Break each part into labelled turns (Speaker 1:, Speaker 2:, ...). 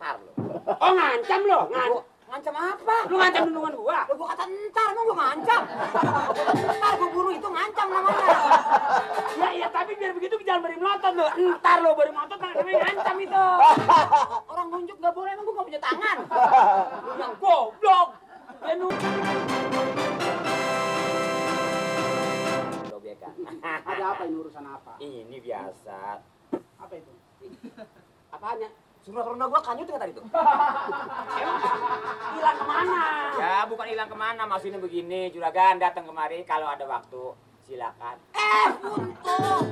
Speaker 1: Ntar lo. Oh ngancam lo?
Speaker 2: Ngancam apa?
Speaker 1: Lu ngancam dundungan gua?
Speaker 2: Lu gua kata entar, emang gua ngancam. Entar gua buru itu ngancam namanya.
Speaker 1: Ya tapi biar begitu jangan beri melotot lo. Entar lo beri melotot namanya ngancam itu.
Speaker 2: Orang nunjuk gak boleh, emang gua gak punya tangan.
Speaker 1: Lu yang goblok. Ya
Speaker 3: Ada apa ini, urusan apa?
Speaker 1: Ini biasa.
Speaker 3: Apa itu?
Speaker 1: Apanya?
Speaker 2: Surat ronda gua kanyut nggak tadi tuh?
Speaker 1: Hilang kemana?
Speaker 4: Ya bukan hilang kemana, maksudnya begini, juragan datang kemari kalau ada waktu silakan.
Speaker 2: Puntung.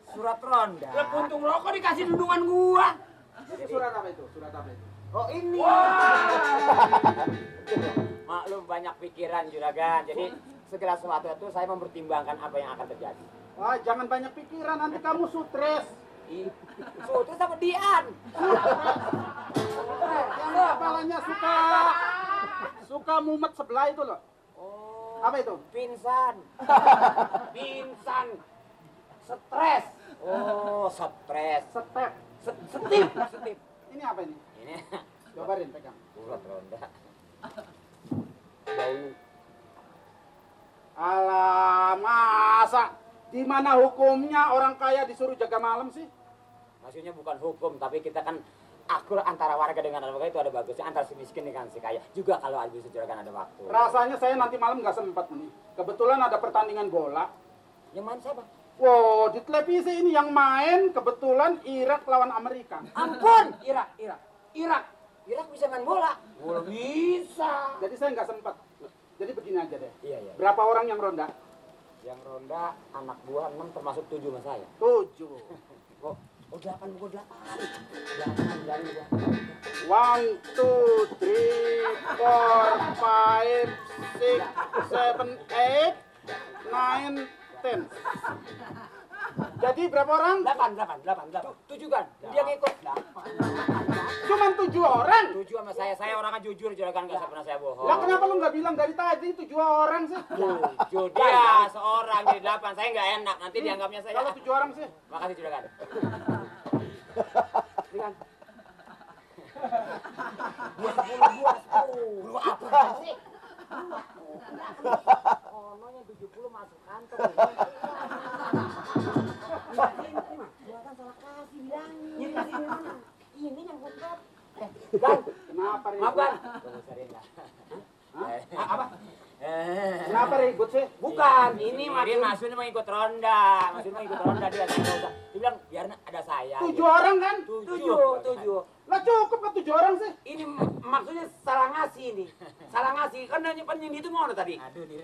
Speaker 2: Surat ronda.
Speaker 1: Lah puntung rokok dikasih dundungan gua.
Speaker 3: Itu surat apa itu? Surat apa itu?
Speaker 2: Oh ini.
Speaker 4: Maklum banyak pikiran juragan, jadi segala sesuatu itu saya mempertimbangkan apa yang akan terjadi.
Speaker 3: Wah, jangan banyak pikiran, nanti kamu stres.
Speaker 2: Sutra sama Dian.
Speaker 3: Yang kepalanya suka mumet sebelah itu loh.
Speaker 2: Oh.
Speaker 3: Apa itu?
Speaker 2: Pingsan.
Speaker 1: Pingsan. Stres.
Speaker 4: Oh, stres.
Speaker 3: Step.
Speaker 1: Setip.
Speaker 3: Ini apa ini?
Speaker 4: Ini
Speaker 3: Cobain, pegang.
Speaker 4: surat ronda.
Speaker 3: Alah, masa di mana hukumnya orang kaya disuruh jaga malam sih?
Speaker 4: Maksudnya bukan hukum, tapi kita kan akur antara warga dengan warga itu ada bagusnya, antara si miskin dengan si kaya. Juga kalau ada juragan ada waktu.
Speaker 3: Rasanya saya nanti malam nggak sempat nih. Kebetulan ada pertandingan bola.
Speaker 4: Yang main siapa?
Speaker 3: Wow, di televisi ini yang main kebetulan Irak lawan Amerika.
Speaker 2: Ampun.
Speaker 1: Irak
Speaker 2: bisa main bola.
Speaker 1: bola bisa.
Speaker 3: Jadi saya nggak sempat. Jadi begini aja deh.
Speaker 4: Iya.
Speaker 3: Berapa orang yang ronda?
Speaker 4: Yang ronda anak buah 6 termasuk 7 sama saya.
Speaker 3: 7.
Speaker 4: Oh 8 gua 8 bilangin gua.
Speaker 3: 1, 2, 3, 4, 5, 6, 7, 8, 9, 10. Jadi berapa orang?
Speaker 1: 8.
Speaker 4: 7 kan? Dia ngikut.
Speaker 3: Cuman 7 orang.
Speaker 4: 7 sama saya orangnya jujur juragan, nggak pernah saya bohong.
Speaker 3: Lah kenapa lu nggak bilang dari tadi 7 orang sih?
Speaker 4: 7 dia seorang jadi 8, saya nggak enak nanti dianggapnya saya.
Speaker 3: Kalau 7 orang sih.
Speaker 4: Makasih juragan.
Speaker 2: Lu apa sih? Kononya 70 masuk kantor. Buatan salah kasih bilangin. Ini yang bukan.
Speaker 3: Kenapa ribut?
Speaker 1: Maaf, Bang. Apa?
Speaker 3: Kenapa ribut sih?
Speaker 1: Bukan, ini
Speaker 4: Dia maksudnya mau ikut ronda, dia dia bilang biar ada saya.
Speaker 3: 7 orang kan?
Speaker 1: 7.
Speaker 3: Lah cukup kan 7 orang sih?
Speaker 1: Ini maksudnya salah ngasih ini. Salah ngasih. Kan nanya penyindi itu mau tadi.
Speaker 4: Aduh, dia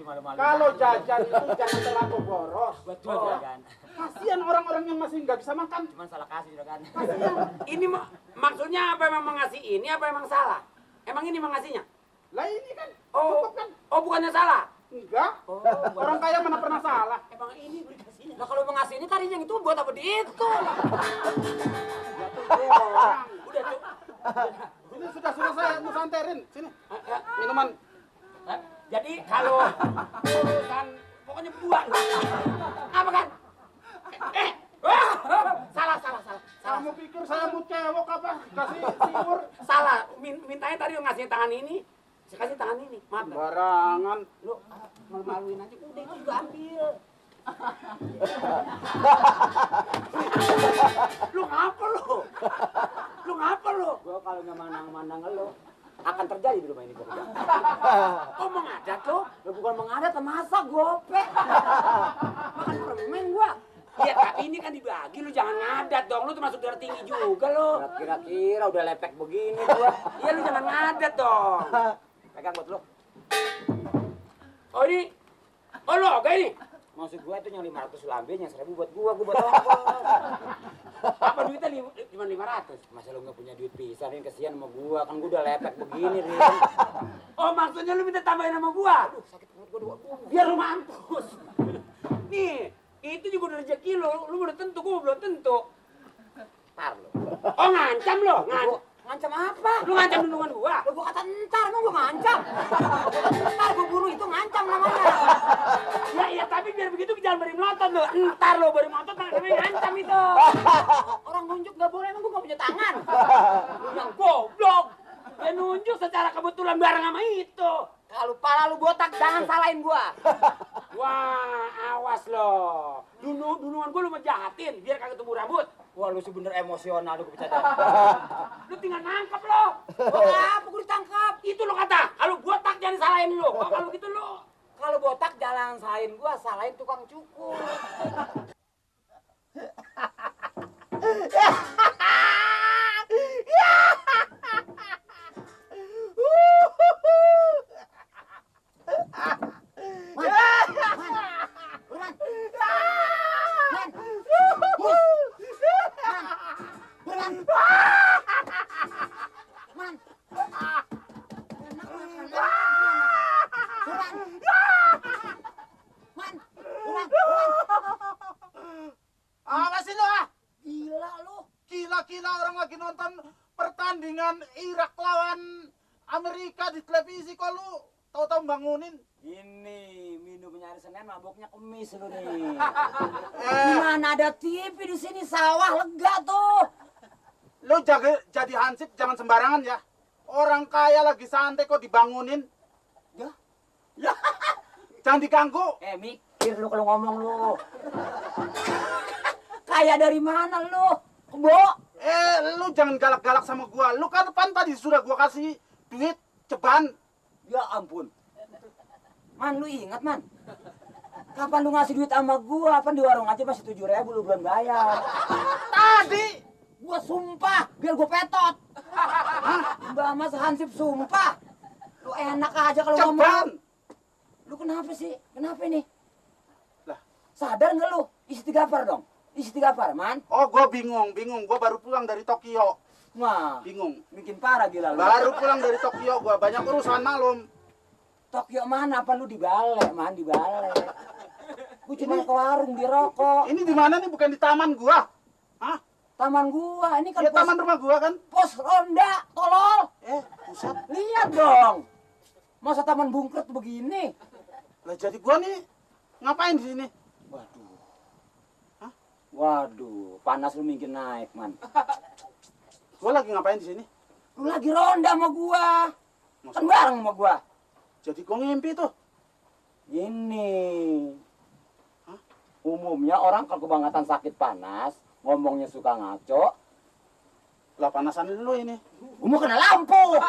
Speaker 4: malu-malu.
Speaker 3: Kalau jajan itu jangan terlalu boros.
Speaker 4: Betul juragan.
Speaker 3: Kasihan orang-orang yang masih nggak bisa makan.
Speaker 4: Cuman salah kasih juragan.
Speaker 1: Ini maksudnya apa emang mengasih ini apa emang salah? Emang ini mengasihnya?
Speaker 3: Lah ini kan
Speaker 1: Oh,
Speaker 3: cukup kan?
Speaker 1: oh bukannya salah?
Speaker 3: Enggak. Orang kaya mana pernah salah.
Speaker 1: Emang ini beli kasihnya.
Speaker 2: Nah kalau mengasih ini tadi yang itu buat apa dihitung?
Speaker 1: Udah tuh.
Speaker 3: Ini sudah saya mau santerin. Sini. Minuman.
Speaker 1: Jadi kalau urusan pokoknya buang. Apa kan? Salah.
Speaker 3: Kamu pikir saya mau cewek apa? Kasih siur.
Speaker 1: Salah. Mintanya tadi ngasih tangan ini. Saya kasih tangan ini. Maaf. Bang.
Speaker 3: Barangan.
Speaker 1: Lu malu-maluin aja udah itu juga ambil. Lu ngapa lu?
Speaker 4: Gua kalau nggak mandang lo akan terjadi di rumah ini kerja.
Speaker 1: Kok mengadat lu?
Speaker 4: Lo bukan mengadat, masak gope.
Speaker 1: Makan permen gua. Iya, tapi ini kan dibagi, lu jangan ngadat dong. Lu termasuk darah tinggi juga lu.
Speaker 4: Kira-kira udah lepek begini gua.
Speaker 1: Iya, lu jangan ngadat dong.
Speaker 4: Pegang buat lo.
Speaker 1: Oh ini, oh lo oke ini.
Speaker 4: Maksud gua itu yang 500 lambe, yang 1000 buat gua buat ongkos.
Speaker 1: Apa duitnya cuma 500?
Speaker 4: Masa lu nggak punya duit pisan, ini kesian sama gua, kan gua udah lepek begini, Rin.
Speaker 1: Oh maksudnya lu minta tambahin sama gua?
Speaker 4: Aduh, sakit perut gua.
Speaker 1: Biar lu mampus. Nih, itu juga udah rezeki lu udah tentu, gua belum tentu.
Speaker 4: Tar lo.
Speaker 1: Oh ngancam lo,
Speaker 2: Ngancam apa?
Speaker 1: Lu ngancam dundungan gua.
Speaker 2: Lo gua kata entar, emang gua ngancam. Ntar gua bunuh itu ngancam namanya.
Speaker 1: Ya iya, tapi biar begitu jangan beri melotot lo. Entar lo beri melotot namanya ngancam itu.
Speaker 2: Orang nunjuk nggak boleh, emang gua nggak punya tangan.
Speaker 1: Lu yang goblok. Dia nunjuk secara kebetulan bareng sama itu.
Speaker 2: Kalau pala lu botak, jangan salahin gua.
Speaker 1: Wah, awas lo. Dundungan gua lu menjahatin biar kagak tumbuh rambut.
Speaker 4: Wah, lu bener emosional lu bercanda.
Speaker 1: Lu tinggal nangkep lo.
Speaker 2: Oh, apa gua ditangkap?
Speaker 1: Itu lo kata. Kalau botak jangan salahin lo. Oh, kalau gitu lo.
Speaker 2: Kalau botak jangan salahin gua, salahin tukang cukur.
Speaker 3: Apa sih lu ah?
Speaker 2: Gila lu.
Speaker 3: Gila-gila orang lagi nonton pertandingan Irak lawan Amerika di televisi kok lu tahu-tahu bangunin.
Speaker 4: Ini minumnya hari Senin, mabuknya Kemis lu nih.
Speaker 2: Gimana ada TV di sini, sawah lega tuh.
Speaker 3: Lu jadi hansip jangan sembarangan ya. Orang kaya lagi santai kok dibangunin.
Speaker 2: Ya.
Speaker 3: Ya. Jangan diganggu.
Speaker 2: Mikir lu kalau ngomong lu. Kaya dari mana lu? Kebo?
Speaker 3: Lu jangan galak-galak sama gua. Lu kan depan tadi sudah gua kasih duit ceban.
Speaker 2: Ya ampun. Man, lu ingat, Man? Kapan lu ngasih duit sama gua? Apa di warung aja masih 7.000 lu belum bayar.
Speaker 3: Tadi
Speaker 2: Gua sumpah, biar gua petot. Mbak Mas Hansip sumpah. Lu enak aja kalau ngomong.
Speaker 3: ceban.
Speaker 2: Lu kenapa sih? Kenapa ini?
Speaker 3: Lah.
Speaker 2: Sadar nggak lu? Istighfar dong. Istighfar, Man.
Speaker 3: Oh, gua bingung. Gua baru pulang dari Tokyo.
Speaker 2: Wah,
Speaker 3: Bingung.
Speaker 2: bikin parah gila lu.
Speaker 3: Baru pulang dari Tokyo gua, banyak urusan malum.
Speaker 2: Tokyo mana? Apa lu di Bale, Man? Di Bale. Gua cuma ke warung di rokok.
Speaker 3: Ini di mana nih? Bukan di taman gua. Hah?
Speaker 2: Taman gua. Ini kan
Speaker 3: Ya taman rumah gua kan?
Speaker 2: pos ronda, tolol.
Speaker 3: Pusat.
Speaker 2: Lihat dong. Masa taman bungkret begini?
Speaker 3: Lah jadi gua nih ngapain di sini?
Speaker 2: Waduh. Hah? Waduh, panas lu mungkin naik, Man.
Speaker 3: Gua lagi ngapain di sini?
Speaker 2: Lu lagi ronda sama gua. Kan bareng sama gua.
Speaker 3: Jadi gua ngimpi tuh.
Speaker 2: Gini.
Speaker 3: Hah?
Speaker 2: Umumnya orang kalau kebangetan sakit panas, ngomongnya suka ngaco.
Speaker 3: Lah panasan lu ini.
Speaker 2: Gua mau kena lampu.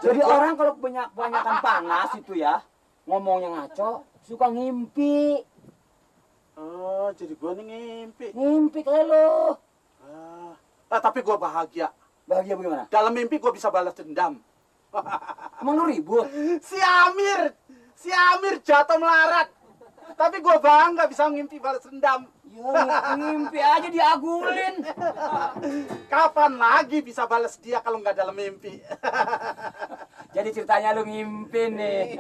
Speaker 2: Jadi orang kalau kebanyakan panas itu ya, ngomongnya ngaco, suka ngimpi.
Speaker 3: Oh, jadi gua nih ngimpi.
Speaker 2: Ngimpi kayak lu.
Speaker 3: Tapi gua bahagia.
Speaker 2: Bahagia bagaimana?
Speaker 3: Dalam mimpi gua bisa balas dendam.
Speaker 2: Emang lu ribut?
Speaker 3: Si Amir jatuh melarat. Tapi gua bangga bisa ngimpi balas dendam.
Speaker 2: Ya, ngimpi aja diagulin.
Speaker 3: Kapan lagi bisa balas dia kalau nggak dalam mimpi?
Speaker 2: Jadi ceritanya lu ngimpi nih.